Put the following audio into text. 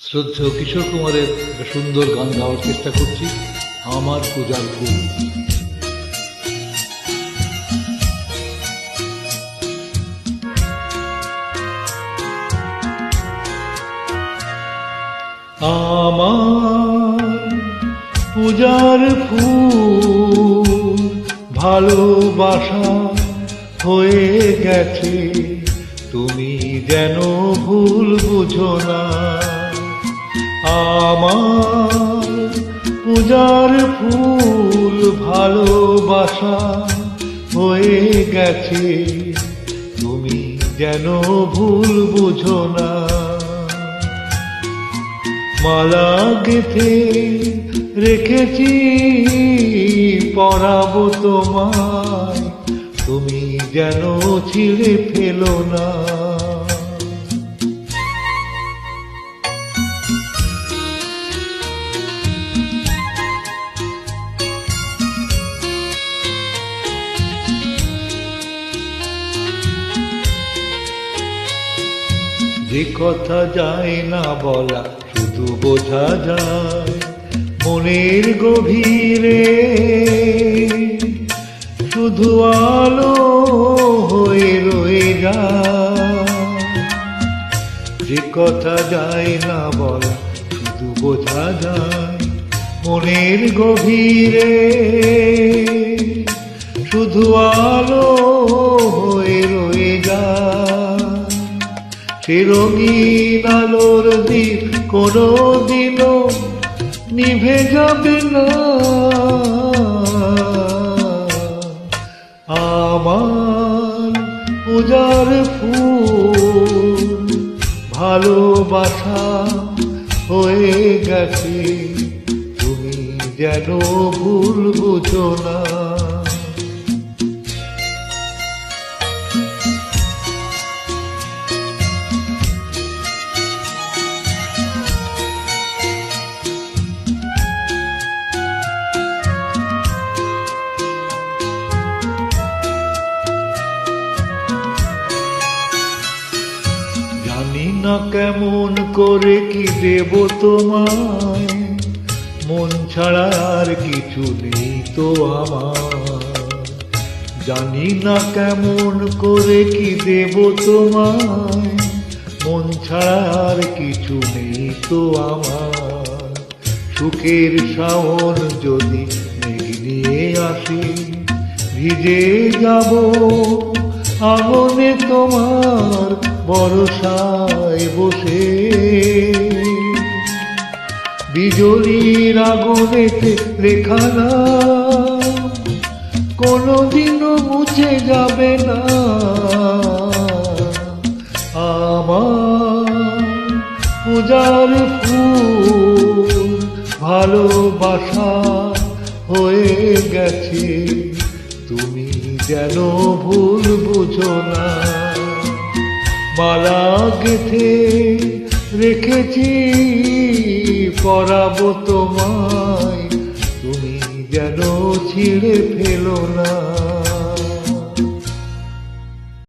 শ্রদ্ধেয় কিশোর কুমারের একটা সুন্দর গান গাওয়ার চেষ্টা করছি, আমার পূজার ফুল। আমার পূজার ফুল ভালোবাসা হয়ে গেছে, তুমি যেন ভুল বুঝো না। আমার পূজার ফুল ভালোবাসা হয়ে গেছে, তুমি যেন ভুল বুঝো না। মালা গেঁথে রেখেছি পরাবো তোমায়, তুমি যেন ছিঁড়ে ফেলো না। যে কথা যায় না বলা, শুধু বোঝা যায় মনের গভীরে, শুধু আলো হয়ে রয়ে যায়। যে কথা যায় না বলা, শুধু বোঝা যায় মনের গভীরে, শুধু আলো হয়ে রয়ে যায়। সে রঙিন আলোর দিক কোনো দিনও নিভে যাবে না। আমার পূজার ফুল ভালোবাসা হয়ে গেছে, তুমি যেন ভুল বুঝো না। জানি না কেমন করে কি দেব তোমায়, মন ছাড়া আর কিছু নেই তো আমার। জানি না কেমন করে কি দেব তোমায়, মন ছাড়া আর কিছু নেই তো আমার। সুখের শাওন যদি মেঘ নিয়ে আসে, ভিজে যাব আগুনে তোমার বরসায় বসে। বিজলির আগুনেতে লেখা নাম কোনোদিনও মুছে যাবে না। আমার পূজার ফুল ভালোবাসা হয়ে গেছে, তুমি যেন ভুল বুঝো না। মালা গেঁথে রেখেছি পরাবো তোমায়, তুমি যেন ছিঁড়ে ফেলো না।